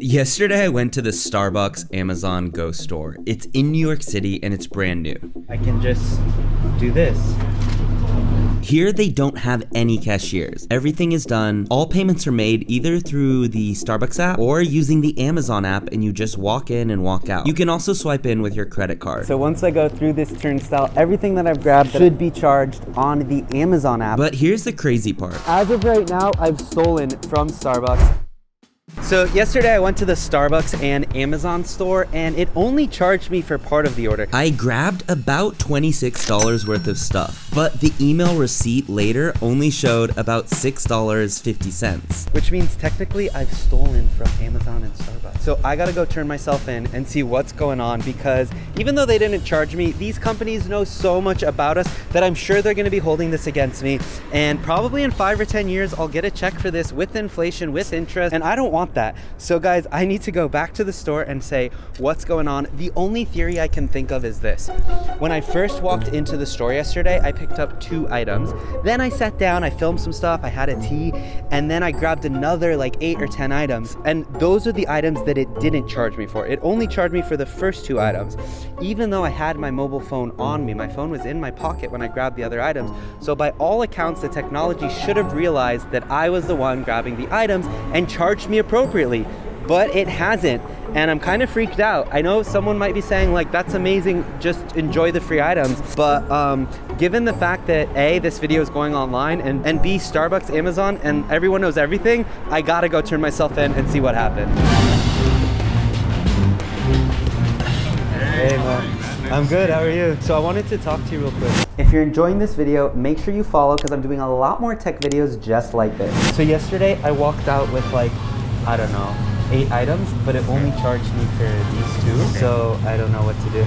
Yesterday I went to the Starbucks Amazon Go store. It's in New York City and it's brand new. I can just do this. Here they don't have any cashiers. Everything is done. All payments are made either through the Starbucks app or using the Amazon app, and you just walk in and walk out. You can also swipe in with your credit card. So once I go through this turnstile, everything that I've grabbed should be charged on the Amazon app. But here's the crazy part. As of right now, I've stolen from Starbucks. So yesterday I went to the Starbucks and Amazon store and it only charged me for part of the order. I grabbed about $26 worth of stuff, but the email receipt later only showed about $6.50. Which means technically I've stolen from Amazon and Starbucks. So I gotta go turn myself in and see what's going on, because even though they didn't charge me, these companies know so much about us that I'm sure they're gonna be holding this against me. And probably in 5 or 10 years, I'll get a check for this with inflation, with interest, and I don't want that. So guys, I need to go back to the store and say what's going on. The only theory I can think of is this. When I first walked into the store yesterday, I picked up 2 items. Then I sat down, I filmed some stuff, I had a tea, and then I grabbed another like 8 or 10 items. And those are the items that it didn't charge me for. It only charged me for the first 2 items. Even though I had my mobile phone on me, my phone was in my pocket when I grabbed the other items. So by all accounts, the technology should have realized that I was the one grabbing the items and charged me appropriately. But it hasn't, and I'm kind of freaked out. I know someone might be saying like, that's amazing, just enjoy the free items. But given the fact that A, this video is going online, and B, Starbucks, Amazon, and everyone knows everything, I gotta go turn myself in and see what happened. Hey man, I'm good, how are you? So I wanted to talk to you real quick. If you're enjoying this video, make sure you follow, because I'm doing a lot more tech videos just like this. So yesterday I walked out with like, I don't know, 8 items, but it only charged me for these 2, okay. So I don't know what to do.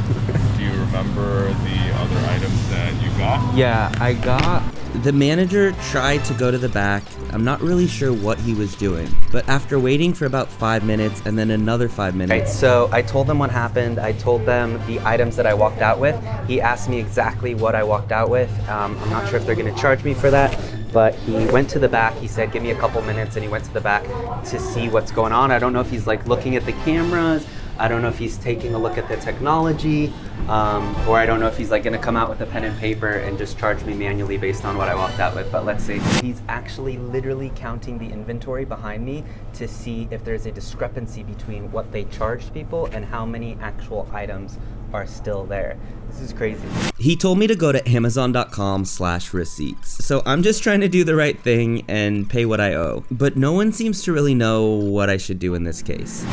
Do you remember the other items that you got? Yeah, I got... The manager tried to go to the back. I'm not really sure what he was doing, but after waiting for about 5 minutes and then another 5 minutes. Right, so I told them what happened. I told them the items that I walked out with. He asked me exactly what I walked out with. I'm not sure if they're gonna charge me for that, but he went to the back. He said, give me a couple minutes, and he went to the back to see what's going on. I don't know if he's like looking at the cameras. I don't know if he's taking a look at the technology, or I don't know if he's like gonna come out with a pen and paper and just charge me manually based on what I walked out with, but let's see. He's actually literally counting the inventory behind me to see if there's a discrepancy between what they charged people and how many actual items are still there. This is crazy. He told me to go to amazon.com/receipts. So I'm just trying to do the right thing and pay what I owe. But no one seems to really know what I should do in this case.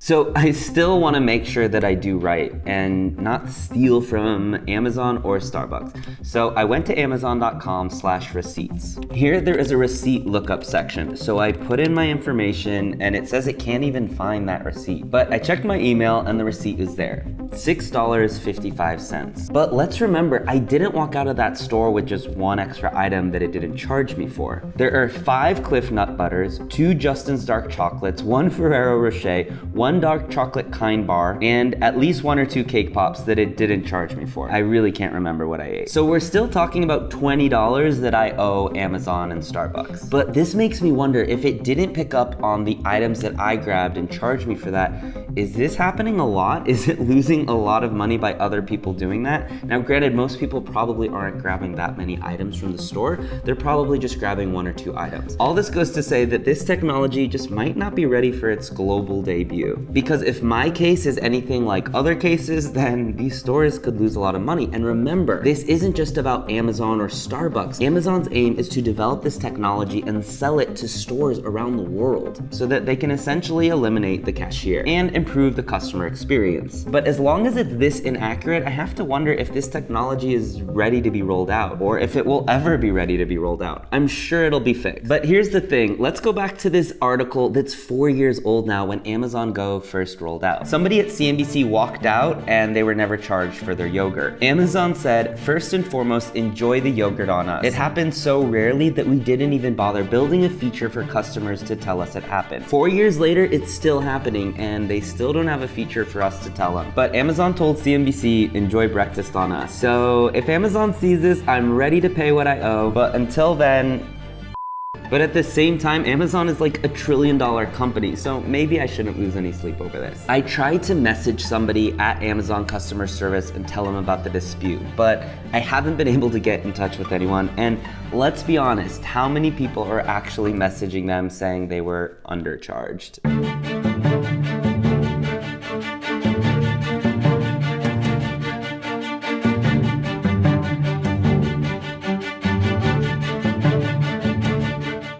So I still want to make sure that I do right and not steal from Amazon or Starbucks. So I went to amazon.com/receipts. Here there is a receipt lookup section. So I put in my information and it says it can't even find that receipt. But I checked my email and the receipt is there. $6.55. But let's remember, I didn't walk out of that store with just 1 extra item that it didn't charge me for. There are 5 Cliff Nut Butters, 2 Justin's Dark Chocolates, 1 Ferrero Rocher, 1 dark chocolate kind bar, and at least 1 or 2 cake pops that it didn't charge me for. I really can't remember what I ate. So we're still talking about $20 that I owe Amazon and Starbucks. But this makes me wonder, if it didn't pick up on the items that I grabbed and charged me for that, is this happening a lot? Is it losing a lot of money by other people doing that? Now granted, most people probably aren't grabbing that many items from the store. They're probably just grabbing 1 or 2 items. All this goes to say that this technology just might not be ready for its global debut. Because if my case is anything like other cases, then these stores could lose a lot of money. And remember, this isn't just about Amazon or Starbucks. Amazon's aim is to develop this technology and sell it to stores around the world so that they can essentially eliminate the cashier and improve the customer experience. But as long as it's this inaccurate, I have to wonder if this technology is ready to be rolled out, or if it will ever be ready to be rolled out. I'm sure it'll be fixed. But here's the thing, let's go back to this article that's 4 years old now, when Amazon Go first rolled out. Somebody at CNBC walked out and they were never charged for their yogurt. Amazon said, first and foremost, enjoy the yogurt on us. It happened so rarely that we didn't even bother building a feature for customers to tell us it happened. 4 years later, it's still happening and they still don't have a feature for us to tell them. But Amazon told CNBC, enjoy breakfast on us. So if Amazon sees this, I'm ready to pay what I owe. But until then, But at the same time, Amazon is like $1 trillion company, so maybe I shouldn't lose any sleep over this. I tried to message somebody at Amazon customer service and tell them about the dispute, but I haven't been able to get in touch with anyone. And let's be honest, how many people are actually messaging them saying they were undercharged?